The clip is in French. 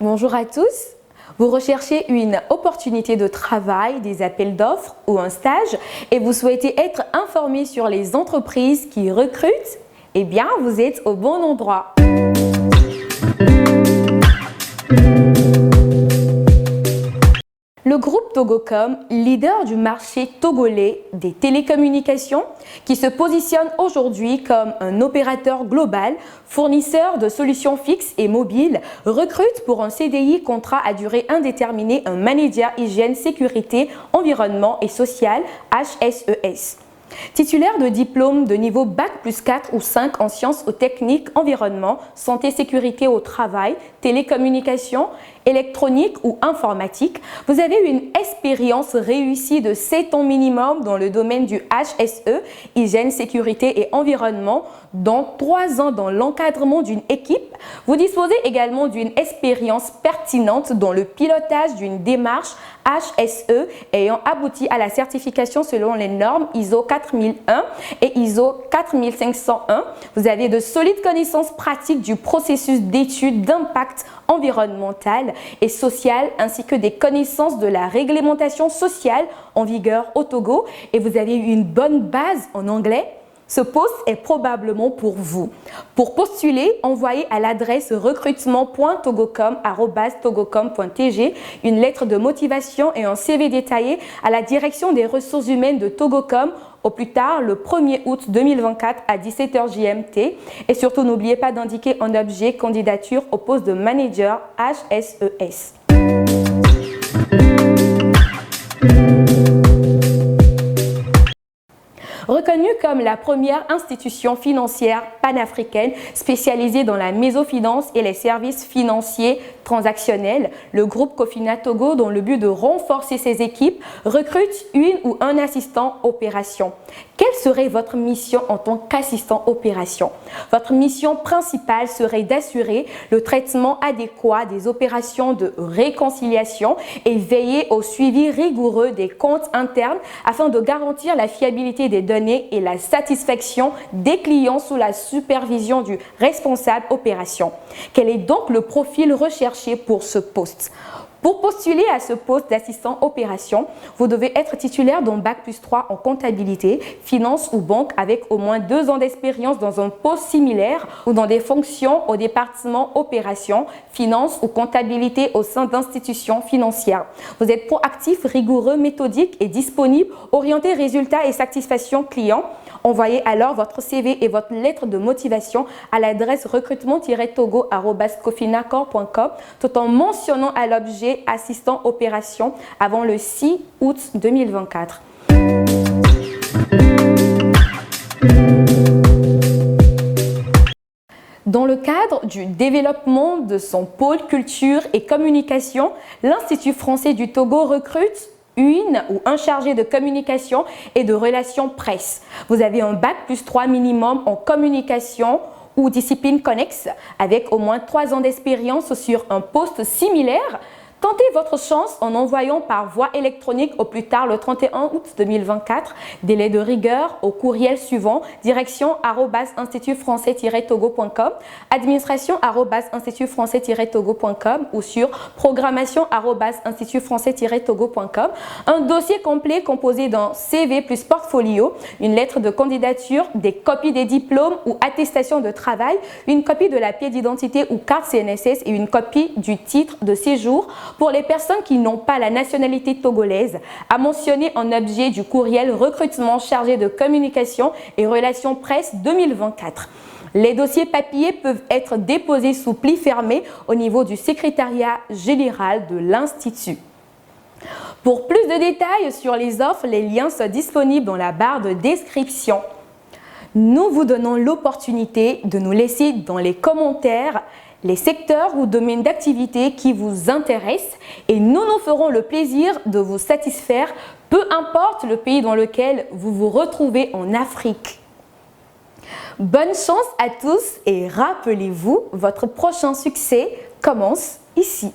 Bonjour à tous. Vous recherchez une opportunité de travail, des appels d'offres ou un stage et vous souhaitez être informé sur les entreprises qui recrutent? Eh bien, vous êtes au bon endroit. Le groupe Togocom, leader du marché togolais des télécommunications, qui se positionne aujourd'hui comme un opérateur global, fournisseur de solutions fixes et mobiles, recrute pour un CDI contrat à durée indéterminée un manager hygiène, sécurité, environnement et social HSES. Titulaire de diplôme de niveau Bac plus 4 ou 5 en sciences ou techniques, environnement, santé, sécurité au travail, télécommunications, électronique ou informatique, vous avez une expérience réussie de 7 ans minimum dans le domaine du HSE, hygiène, sécurité et environnement, dont 3 ans dans l'encadrement d'une équipe. Vous disposez également d'une expérience pertinente dans le pilotage d'une démarche HSE ayant abouti à la certification selon les normes ISO 4001 et ISO 4501. Vous avez de solides connaissances pratiques du processus d'étude d'impact environnemental et social ainsi que des connaissances de la réglementation sociale en vigueur au Togo et vous avez une bonne base en anglais. Ce poste est probablement pour vous. Pour postuler, envoyez à l'adresse recrutement.togocom@togocom.tg une lettre de motivation et un CV détaillé à la direction des ressources humaines de Togocom au plus tard le 1er août 2024 à 17h GMT. Et surtout, n'oubliez pas d'indiquer en objet candidature au poste de manager HSES. Reconnue comme la première institution financière panafricaine spécialisée dans la mésofinance et les services financiers transactionnels, le groupe Cofina Togo, dans le but de renforcer ses équipes, recrute une ou un assistant opération. Quelle serait votre mission en tant qu'assistant opération? Votre mission principale serait d'assurer le traitement adéquat des opérations de réconciliation et veiller au suivi rigoureux des comptes internes afin de garantir la fiabilité des données et la satisfaction des clients sous la supervision du responsable opération. Quel est donc le profil recherché pour ce poste? Pour postuler à ce poste d'assistant opération, vous devez être titulaire d'un Bac plus 3 en comptabilité, finance ou banque avec au moins 2 ans d'expérience dans un poste similaire ou dans des fonctions au département opération, finance ou comptabilité au sein d'institutions financières. Vous êtes proactif, rigoureux, méthodique et disponible, orienté résultats et satisfaction client. Envoyez alors votre CV et votre lettre de motivation à l'adresse recrutement-togo@cofinacor.com tout en mentionnant à l'objet assistant opération avant le 6 août 2024. Dans le cadre du développement de son pôle culture et communication, l'Institut français du Togo recrute une ou un chargé de communication et de relations presse. Vous avez un Bac plus 3 minimum en communication ou discipline connexe avec au moins 3 ans d'expérience sur un poste similaire. Tentez votre chance en envoyant par voie électronique au plus tard le 31 août 2024, délai de rigueur au courriel suivant, direction @institutfrançais-togo.com, administration @institutfrançais-togo.com ou sur programmation @institutfrançais-togo.com. Un dossier complet composé d'un CV plus portfolio, une lettre de candidature, des copies des diplômes ou attestations de travail, une copie de la pièce d'identité ou carte CNSS et une copie du titre de séjour. Pour les personnes qui n'ont pas la nationalité togolaise, à mentionner en objet du courriel recrutement chargé de communication et relations presse 2024. Les dossiers papiers peuvent être déposés sous pli fermé au niveau du secrétariat général de l'Institut. Pour plus de détails sur les offres, les liens sont disponibles dans la barre de description. Nous vous donnons l'opportunité de nous laisser dans les commentaires les secteurs ou domaines d'activité qui vous intéressent et nous nous ferons le plaisir de vous satisfaire, peu importe le pays dans lequel vous vous retrouvez en Afrique. Bonne chance à tous et rappelez-vous, votre prochain succès commence ici.